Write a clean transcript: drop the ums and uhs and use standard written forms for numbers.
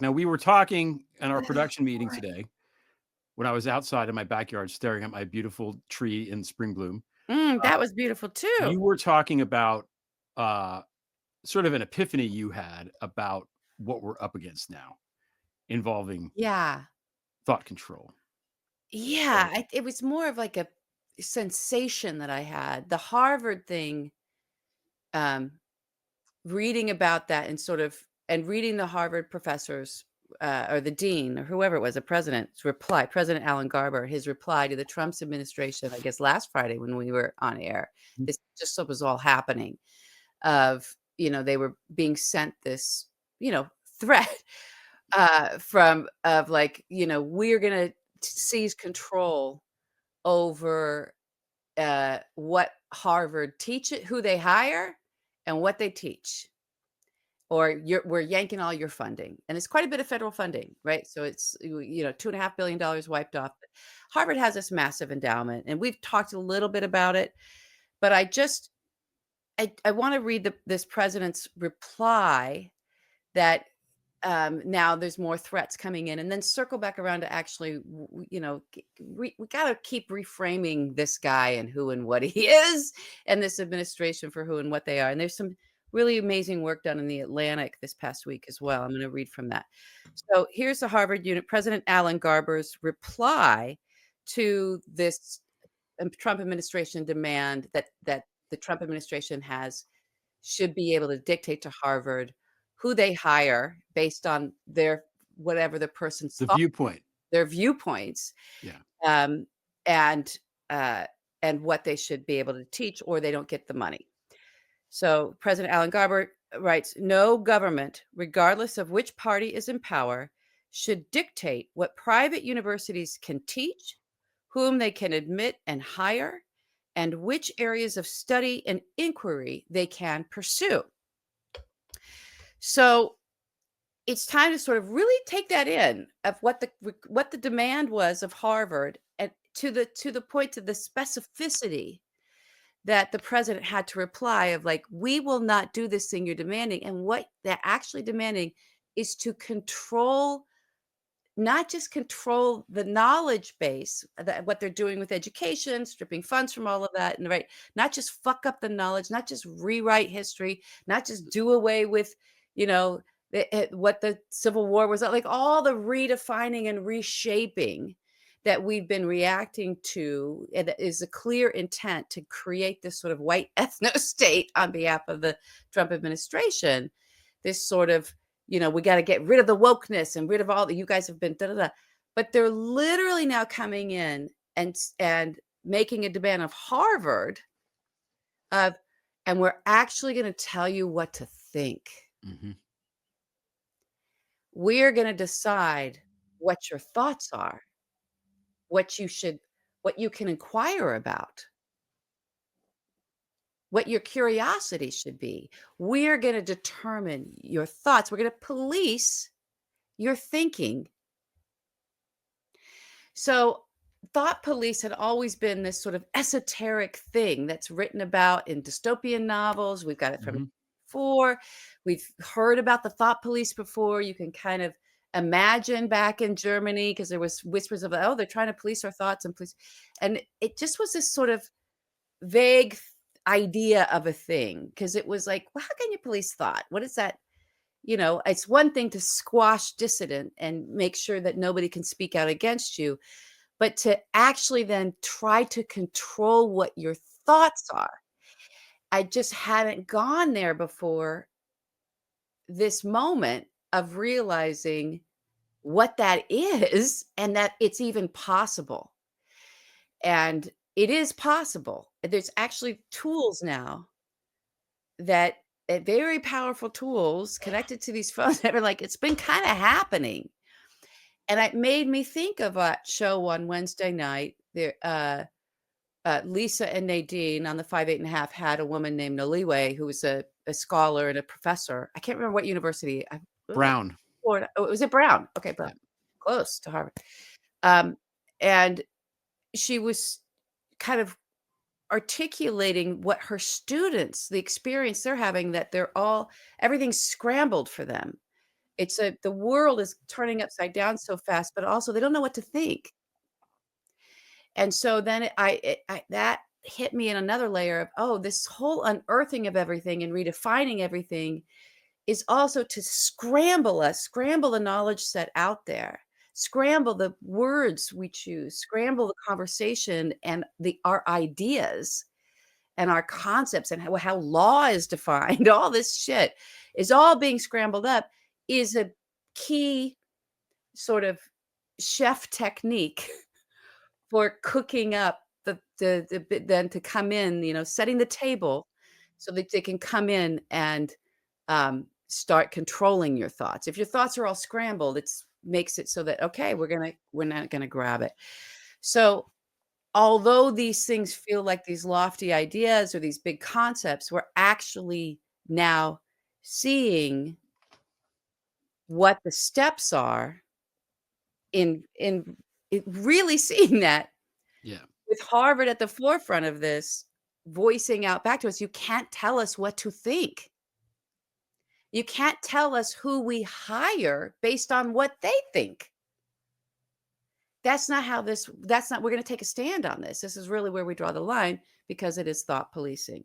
Now, we were talking in our Oh, production meeting boy. today when I was outside in my backyard staring at my beautiful tree in spring bloom. That was beautiful too. You were talking about uh, sort of an epiphany you had about what we're up against now involving Yeah. thought control. Yeah, So, it was more of like a sensation that I had. The Harvard thing, um, reading about that and sort of and reading the Harvard professors, or the dean or whoever it was, the president's reply, President Alan Garber, his reply to the Trump's administration, I guess last Friday when we were on air. This just what was all happening of, they were being sent this, threat from of like, we're gonna seize control over what Harvard teach it, who they hire, and what they teach. Or we're yanking all your funding, and it's quite a bit of federal funding, right? So it's $2.5 billion wiped off. Harvard has this massive endowment, and we've talked a little bit about it, but I want to read this president's reply that now there's more threats coming in, and then circle back around to actually, we got to keep reframing this guy and who and what he is, and this administration for who and what they are. And there's some really amazing work done in the Atlantic this past week as well. I'm going to read from that. So here's the Harvard unit, President Alan Garber's reply to this Trump administration demand that the Trump administration has should be able to dictate to Harvard who they hire based on their whatever the person's the thought, viewpoint. their viewpoints, Yeah. um, and uh, and what they should be able to teach, or they don't get the money. So President Alan Garber writes, "No government, regardless of which party is in power, should dictate what private universities can teach, whom they can admit and hire, and which areas of study and inquiry they can pursue." So it's time to sort of really take that in of what the demand was of Harvard, and to the point of the specificity that the president had to reply of like, "We will not do this thing you're demanding." And what they're actually demanding is to control, not just control the knowledge base, that what they're doing with education, stripping funds from all of that, and right, not just fuck up the knowledge, not just rewrite history, not just do away with, what the Civil War was like all the redefining and reshaping that we've been reacting to, and that is a clear intent to create this sort of white ethno state on behalf of the Trump administration. This sort of, we got to get rid of the wokeness and rid of all that you guys have been da da da. But they're literally now coming in and making a demand of Harvard of, and we're actually going to tell you what to think. Mhm. We're going to decide what your thoughts are, what you should, what you can inquire about, what your curiosity should be. We're going to determine your thoughts. We're going to police your thinking. So, thought police had always been this sort of esoteric thing that's written about in dystopian novels. We've got it from Mhm. before. We've heard about the thought police before. You can kind of imagine back in Germany because there was whispers of, oh, they're trying to police our thoughts and police, and it just was this sort of vague idea of a thing because it was like, well, how can you police thought? What is that? It's one thing to squash dissident and make sure that nobody can speak out against you, but to actually then try to control what your thoughts are. I just hadn't gone there before this moment of realizing what that is and that it's even possible. And it is possible. There's actually tools now that very powerful tools connected to these phones that are like, it's been kind of happening. And it made me think of a show on Wednesday night. There, Lisa and Nadine on the 5, 8 and a half had a woman named Noliwe who was a scholar and a professor. I can't remember what university. Brown. Florida. Oh, was it Brown? Okay, Brown. Yeah. Close to Harvard. Um, and she was kind of articulating what her students, the experience they're having, that everything's scrambled for them. It's a the world is turning upside down so fast, but also they don't know what to think. And so then I that hit me in another layer of, oh, this whole unearthing of everything and redefining everything is also to scramble us, scramble the knowledge set out there, scramble the words we choose, scramble the conversation and our ideas and our concepts and how law is defined, all this shit is all being scrambled up is a key sort of chef technique for cooking up then to come in, setting the table so that they can come in and, start controlling your thoughts. If your thoughts are all scrambled, it's makes it so that, "Okay, we're not gonna grab it." So, although these things feel like these lofty ideas or these big concepts, we're actually now seeing what the steps are in it really seeing that Yeah. with Harvard at the forefront of this, voicing out back to us, "You can't tell us what to think. You can't tell us who we hire based on what they think. That's not we're gonna take a stand on this. This is really where we draw the line because it is thought policing."